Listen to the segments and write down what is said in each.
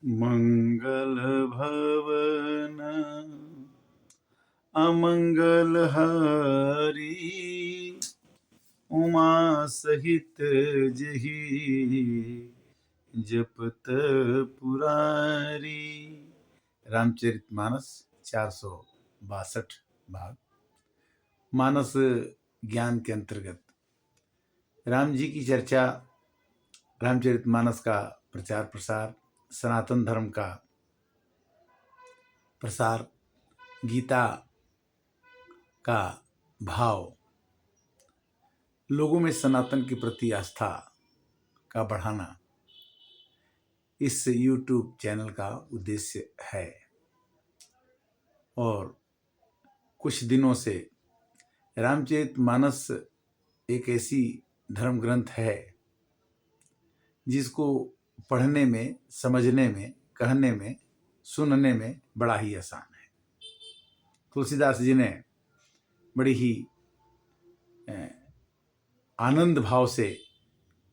मंगल भवन अमंगल हारी, उमा सहित जही जपत पुरारी। रामचरितमानस 462 भाग। मानस ज्ञान के अंतर्गत राम जी की चर्चा, रामचरितमानस का प्रचार प्रसार, सनातन धर्म का प्रसार, गीता का भाव, लोगों में सनातन के प्रति आस्था का बढ़ाना इस YouTube चैनल का उद्देश्य है। और कुछ दिनों से रामचरितमानस एक ऐसी धर्म ग्रंथ है जिसको पढ़ने में, समझने में, कहने में, सुनने में बड़ा ही आसान है। तुलसीदास जी ने बड़ी ही आनंद भाव से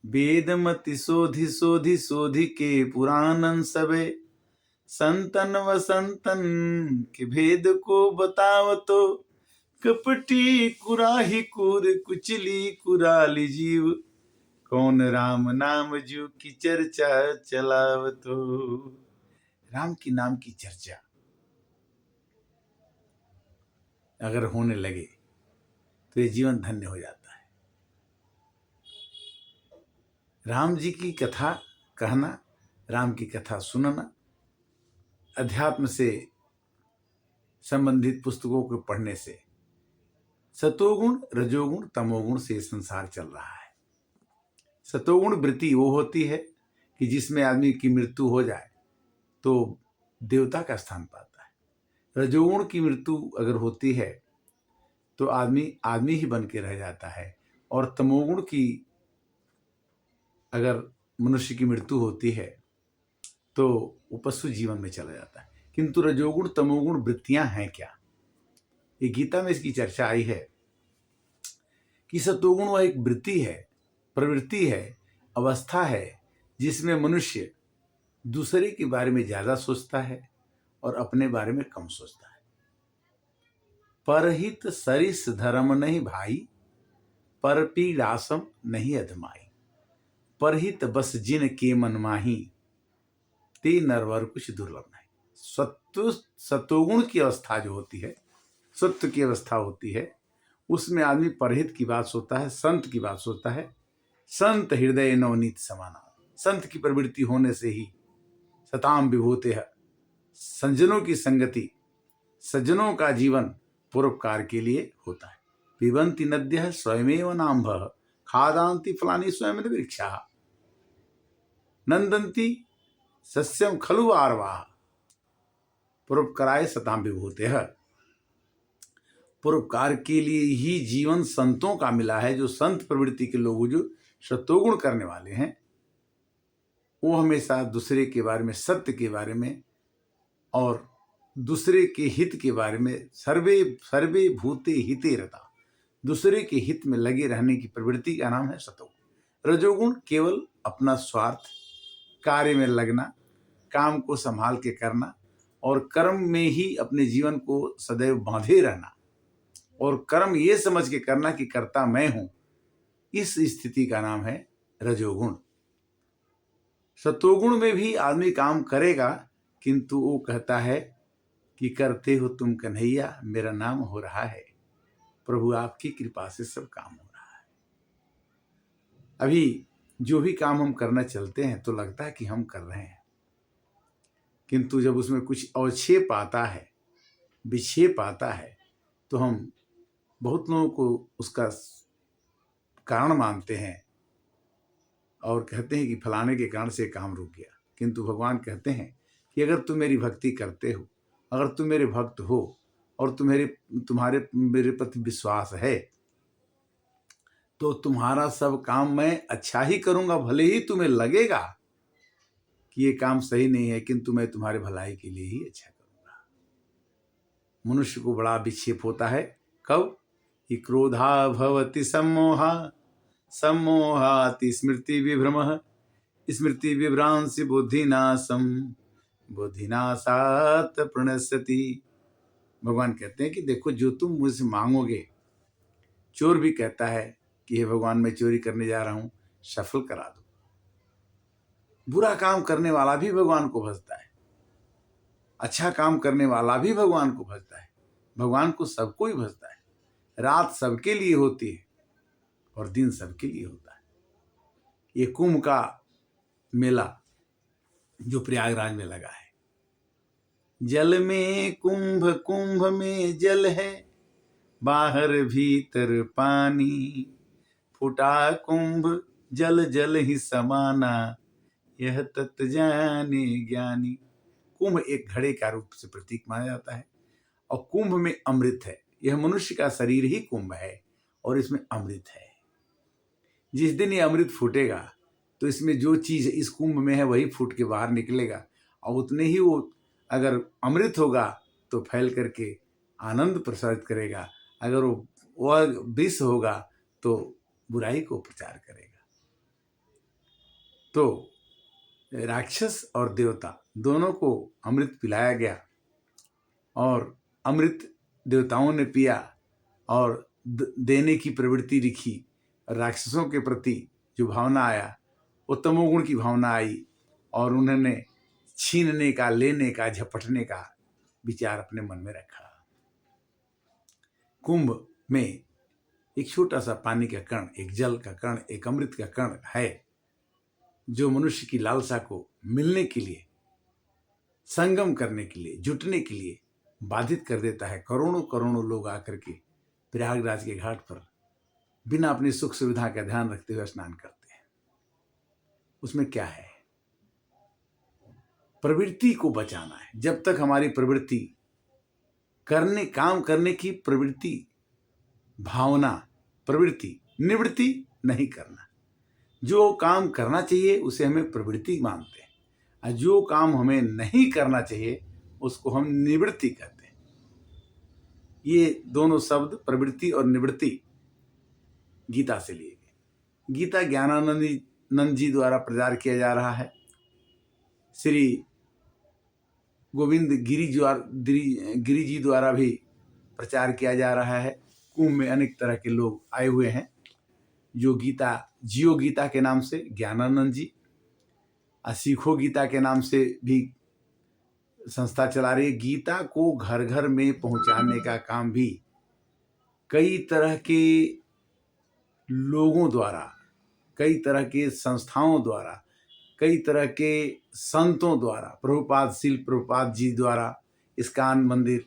वेदमति सोधि सोधि सोधि के पुराणन सबे, संतन वसंतन के भेद को बतावतो, कपटी कुराही कुर कुचली कुराली जीव, कौन राम नाम जू की चर्चा चलावतो। राम की नाम की चर्चा अगर होने लगे तो ये जीवन धन्य हो जाता है। राम जी की कथा कहना, राम की कथा सुनना, अध्यात्म से संबंधित पुस्तकों को पढ़ने से सतोगुण, रजोगुण, तमोगुण से संसार चल रहा है। सतोगुण वृत्ति वो होती है कि जिसमें आदमी की मृत्यु हो जाए तो देवता का स्थान पाता है। रजोगुण की मृत्यु अगर होती है तो आदमी आदमी ही बन के रह जाता है। और तमोगुण की अगर मनुष्य की मृत्यु होती है तो वो पशु जीवन में चला जाता है। किंतु रजोगुण तमोगुण वृत्तियां हैं क्या? ये गीता में इसकी चर्चा आई है कि सतोगुण वह एक वृत्ति है, प्रवृत्ति है, अवस्था है जिसमें मनुष्य दूसरे के बारे में ज्यादा सोचता है और अपने बारे में कम सोचता है। परहित सरिस धर्म नहीं भाई, पर पीड़ासम नहीं अधमाई, परहित बस जिन के मन माही, ते नरवर कुछ दुर्लभ नहीं। सतोगुण की अवस्था जो होती है, सत्व की अवस्था होती है, उसमें आदमी परहित की बात सोचता है, संत की बात सोचता है। संत हृदय नवनीत समाना, संत की प्रवृत्ति होने से ही सताम विभूते है, संजनों की संगति, सज्जनों का जीवन परोपकार के लिए होता है। पिबंती नद्यः स्वयमेव नाम्भः, खादान्ति फलानि स्वयं वृक्षाः, नंदन्ति सस्यम खलु आर्वाः, परोपकाराय सताम विभूतेः। परोपकार के लिए ही जीवन संतों का मिला है। जो संत प्रवृत्ति के लोग, जो सतोगुण करने वाले हैं, वो हमेशा दूसरे के बारे में, सत्य के बारे में और दूसरे के हित के बारे में, सर्वे सर्वे भूते हिते रता, दूसरे के हित में लगे रहने की प्रवृत्ति का नाम है सतोगुण। रजोगुण केवल अपना स्वार्थ, कार्य में लगना, काम को संभाल के करना और कर्म में ही अपने जीवन को सदैव बांधे रहना और कर्म ये समझ के करना कि कर्ता मैं हूं, इस स्थिति का नाम है रजोगुण। सतोगुण में भी आदमी काम करेगा, किंतु वो कहता है कि करते हो तुम कन्हैया, मेरा नाम हो रहा है, प्रभु आपकी कृपा से सब काम हो रहा है। अभी जो भी काम हम करना चलते हैं तो लगता है कि हम कर रहे हैं, किंतु जब उसमें कुछ अवक्षेप आता है, विक्षेप आता है, तो हम बहुत लोगों को उसका कारण मानते हैं और कहते हैं कि फलाने के कारण से काम रुक गया। किंतु भगवान कहते हैं कि अगर तुम मेरी भक्ति करते हो, अगर तुम मेरे भक्त हो और तुम्हारे मेरे प्रति विश्वास है, तो तुम्हारा सब काम मैं अच्छा ही करूंगा। भले ही तुम्हें लगेगा कि ये काम सही नहीं है, किंतु मैं तुम्हारे भलाई के लिए ही अच्छा करूंगा। मनुष्य को बड़ा विक्षेप होता है कब? कि क्रोधा भवति सम्मोहा, सम्मोहाति स्मृति विभ्रमः, स्मृति विभ्रांसि बुद्धिनाशम, बुद्धिनाशात् प्रणश्यति। भगवान कहते हैं कि देखो जो तुम मुझसे मांगोगे, चोर भी कहता है कि हे भगवान मैं चोरी करने जा रहा हूं, सफल करा दो। बुरा काम करने वाला भी भगवान को भजता है, अच्छा काम करने वाला भी भगवान को भजता है। भगवान को सबको ही भजता है। रात सबके लिए होती है और दिन सबके लिए होता है। ये कुंभ का मेला जो प्रयागराज में लगा है, जल में कुंभ, कुंभ में जल है, बाहर भीतर पानी, फूटा कुंभ जल जल ही समाना, यह तत् जाने ज्ञानी। कुंभ एक घड़े का रूप से प्रतीक माना जाता है और कुंभ में अमृत है। यह मनुष्य का शरीर ही कुंभ है और इसमें अमृत है। जिस दिन ये अमृत फूटेगा तो इसमें जो चीज इस कुंभ में है वही फूट के बाहर निकलेगा और उतने ही वो अगर अमृत होगा तो फैल करके आनंद प्रसारित करेगा, अगर वो विष होगा तो बुराई को प्रचार करेगा। तो राक्षस और देवता दोनों को अमृत पिलाया गया और अमृत देवताओं ने पिया और देने की प्रवृत्ति दिखी। राक्षसों के प्रति जो भावना आया वो तमोगुण की भावना आई और उन्होंने छीनने का, लेने का, झपटने का विचार अपने मन में रखा। कुंभ में एक छोटा सा पानी का कण, एक जल का कण, एक अमृत का कण है जो मनुष्य की लालसा को मिलने के लिए, संगम करने के लिए, जुटने के लिए बाधित कर देता है। करोड़ों करोड़ों लोग आकर के प्रयागराज के घाट पर बिना अपनी सुख सुविधा का ध्यान रखते हुए स्नान करते हैं। उसमें क्या है? प्रवृत्ति को बचाना है। जब तक हमारी प्रवृत्ति करने, काम करने की प्रवृत्ति, भावना, प्रवृत्ति, निवृत्ति नहीं करना। जो काम करना चाहिए उसे हमें प्रवृत्ति मानते हैं और जो काम हमें नहीं करना चाहिए उसको हम निवृत्ति कहते हैं। ये दोनों शब्द प्रवृत्ति और निवृत्ति गीता से लिए गए। गीता ज्ञानानंद जी द्वारा प्रचार किया जा रहा है। श्री गोविंद गिरी जी द्वारा भी प्रचार किया जा रहा है। कुंभ में अनेक तरह के लोग आए हुए हैं जो गीता, जियो गीता के नाम से ज्ञानानंद जी, सीखो गीता के नाम से भी संस्था चला रही है। गीता को घर घर में पहुंचाने का काम भी कई तरह के लोगों द्वारा, कई तरह के संस्थाओं द्वारा, कई तरह के संतों द्वारा, प्रभुपाद, श्रील प्रभुपाद जी द्वारा इस्कॉन मंदिर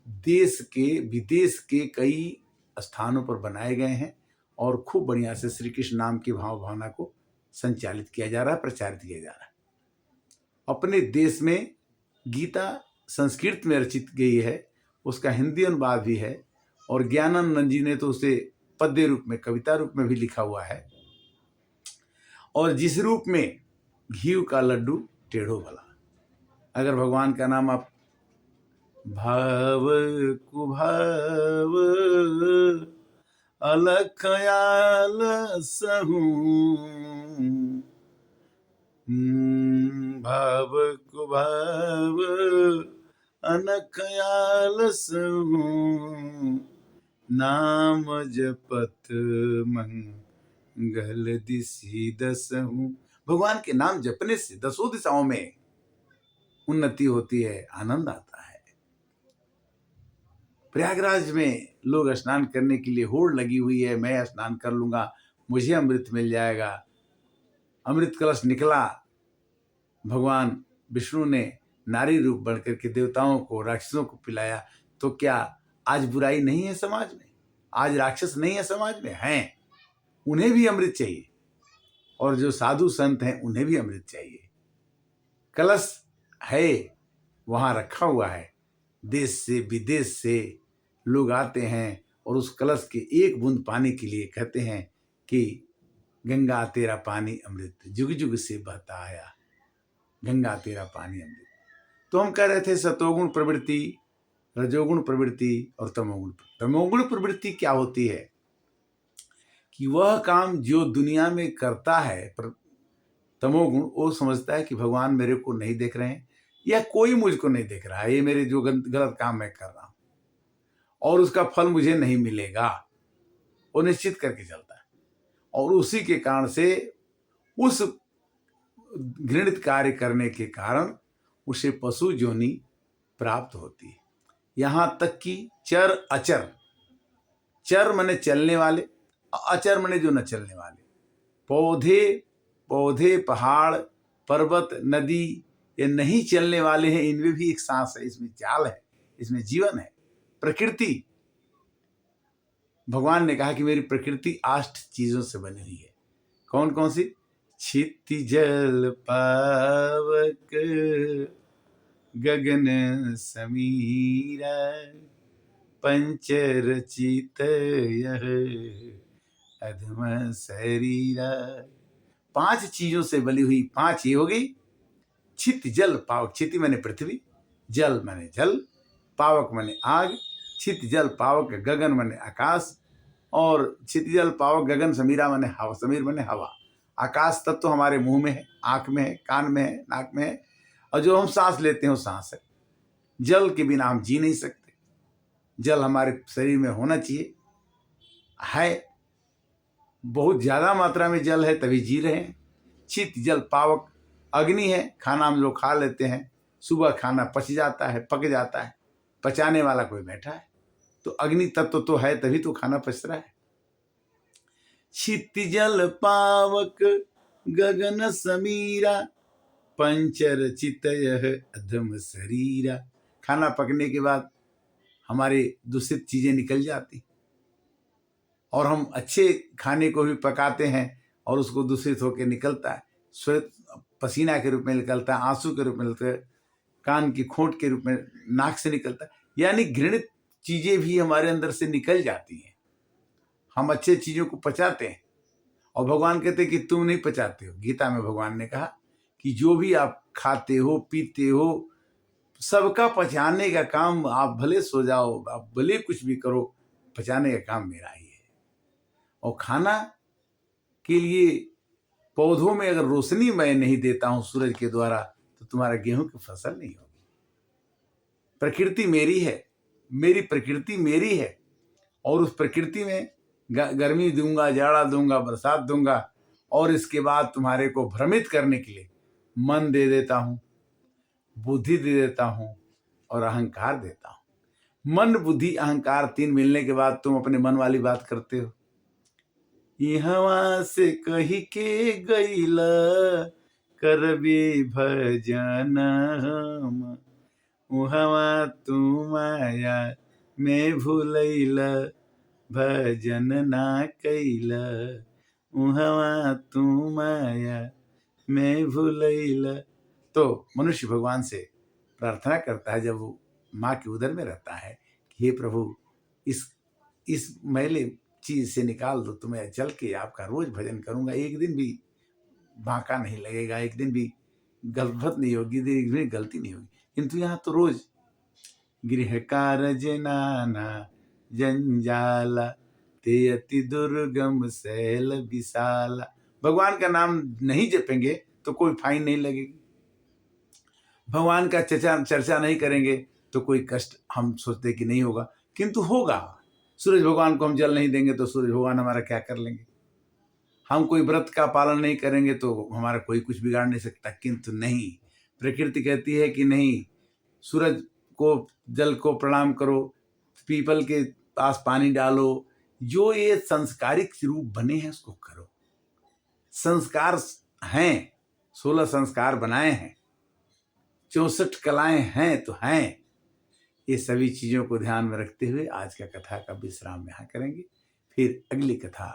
देश के विदेश के कई स्थानों पर बनाए गए हैं और खूब बढ़िया से श्री कृष्ण नाम की भावना को संचालित किया जा रहा है, प्रचारित किया जा रहा है। अपने देश में गीता संस्कृत में रचित गई है, उसका हिंदी अनुवाद भी है और ज्ञानानंद जी ने तो उसे पद्य रूप में, कविता रूप में भी लिखा हुआ है। और जिस रूप में घी का लड्डू टेढ़ो भला, अगर भगवान का नाम आप भाव कुभाव अलखयाल सहू, भाव कुभाव अनखयाल सहू, नाम जपत मंगल दिशि दसहु। भगवान के नाम जपने से दसों दिशाओं में उन्नति होती है, आनंद आता है। प्रयागराज में लोग स्नान करने के लिए होड़ लगी हुई है, मैं स्नान कर लूंगा, मुझे अमृत मिल जाएगा। अमृत कलश निकला, भगवान विष्णु ने नारी रूप बढ़कर के देवताओं को, राक्षसों को पिलाया। तो क्या आज बुराई नहीं है समाज में? आज राक्षस नहीं है समाज में? हैं, उन्हें भी अमृत चाहिए और जो साधु संत हैं उन्हें भी अमृत चाहिए। कलश है, वहां रखा हुआ है, देश से विदेश से लोग आते हैं और उस कलश के एक बूंद पाने के लिए कहते हैं कि गंगा तेरा पानी अमृत, जुग जुग से बहता आया, गंगा तेरा पानी अमृत। तो हम कह रहे थे सतोगुण प्रवृत्ति, रजोगुण प्रवृत्ति और तमोगुण। तमोगुण प्रवृत्ति क्या होती है कि वह काम जो दुनिया में करता है, तमोगुण वो समझता है कि भगवान मेरे को नहीं देख रहे हैं या कोई मुझको नहीं देख रहा है, ये मेरे जो गलत काम मैं कर रहा हूं और उसका फल मुझे नहीं मिलेगा, वो निश्चित करके चलता है। और उसी के कारण से उस घृणित कार्य करने के कारण उसे पशु योनि प्राप्त होती है। यहां तक कि चर अचर, चर माने चलने वाले, अचर माने जो न चलने वाले, पौधे पहाड़ पर्वत नदी, ये नहीं चलने वाले हैं, इनमें भी एक सांस है, इसमें चाल है, इसमें जीवन है। प्रकृति, भगवान ने कहा कि मेरी प्रकृति 8 चीजों से बनी हुई है। कौन कौन सी? क्षिति जल पावक गगन समीरा पंचरचित यह अधम शरीरा। 5 चीजों से बनी हुई, 5 ये हो गई। क्षिति जल पावक, क्षिति माने पृथ्वी, जल माने जल, पावक माने आग, क्षिति जल पावक गगन माने आकाश, और क्षिति जल पावक गगन समीरा माने हवा, समीर माने हवा। आकाश तत्व तो हमारे मुंह में है, आंख में है, कान में है, नाक में है, और जो हम सांस लेते हैं वो सांस है। जल के बिना हम जी नहीं सकते, जल हमारे शरीर में होना चाहिए, है बहुत ज्यादा मात्रा में जल है तभी जी रहे हैं। क्षिति जल पावक अग्नि है, खाना हम लोग खा लेते हैं, सुबह खाना पच जाता है, पक जाता है, पचाने वाला कोई बैठा है, तो अग्नि तत्व तो है तभी तो खाना पच रहा है। क्षिति जल पावक गगन समीरा पंचरचित यह अधम शरीरा। खाना पकने के बाद हमारे दूषित चीजें निकल जाती, और हम अच्छे खाने को भी पकाते हैं और उसको दूषित होकर निकलता है, श्वेत पसीना के रूप में निकलता है, आंसू के रूप में निकलता है, कान की खोंट के रूप में नाक से निकलता है, यानी घृणित चीजें भी हमारे अंदर से निकल जाती हैं। हम अच्छे चीजों को पचाते हैं, और भगवान कहते हैं कि तुम नहीं पचाते हो। गीता में भगवान ने कहा कि जो भी आप खाते हो पीते हो, सबका पचाने का काम, आप भले सो जाओ, आप भले कुछ भी करो, पचाने का काम मेरा ही है। और खाना के लिए पौधों में अगर रोशनी मैं नहीं देता हूं सूरज के द्वारा, तो तुम्हारा गेहूं की फसल नहीं होगी। प्रकृति मेरी है, मेरी प्रकृति मेरी है, और उस प्रकृति में गर्मी दूंगा, जाड़ा दूंगा, बरसात दूंगा, और इसके बाद तुम्हारे को भ्रमित करने के लिए मन दे देता हूं, बुद्धि दे देता हूं, और अहंकार देता हूं। मन बुद्धि अहंकार 3 मिलने के बाद तुम अपने मन वाली बात करते हो। यहाँ से कही के गईला करबी भजन हम, उहवा तू माया में भूलैला भजन ना कैला, उहवा तू माया में भूलैला। तो मनुष्य भगवान से प्रार्थना करता है जब वो माँ के उदर में रहता है कि हे प्रभु, इस मैले चीज से निकाल दो, तो मैं चल के आपका रोज भजन करूंगा, एक दिन भी बांका नहीं लगेगा, एक दिन भी गलत नहीं होगी, एक दिन भी गलती नहीं होगी। किंतु यहाँ तो रोज गृह कार्य नाना जंजाला ते अति दुर्गम शैल विशाला। भगवान का नाम नहीं जपेंगे तो कोई फाइन नहीं लगेगी, भगवान का चर्चा नहीं करेंगे तो कोई कष्ट हम सोचते कि नहीं होगा, किंतु होगा। सूरज भगवान को हम जल नहीं देंगे तो सूरज भगवान हमारा क्या कर लेंगे। हम कोई व्रत का पालन नहीं करेंगे तो हमारा कोई कुछ बिगाड़ नहीं सकता, किंतु नहीं, प्रकृति कहती है कि नहीं, सूरज को जल को प्रणाम करो, पीपल के पास पानी डालो, जो ये संस्कारिक रूप बने हैं उसको करो। संस्कार हैं, 16 संस्कार बनाए हैं, 64 कलाएं हैं तो हैं। ये सभी चीजों को ध्यान में रखते हुए आज का कथा का विश्राम यहाँ करेंगे। फिर अगली कथा,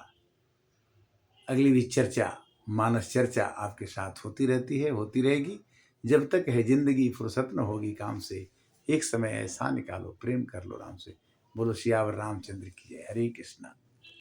अगली भी चर्चा, मानस चर्चा आपके साथ होती रहती है, होती रहेगी। जब तक है जिंदगी फुर्सत न होगी काम से, एक समय ऐसा निकालो प्रेम कर लो राम से। बोलो सियावर रामचंद्र की जय। हरे कृष्णा।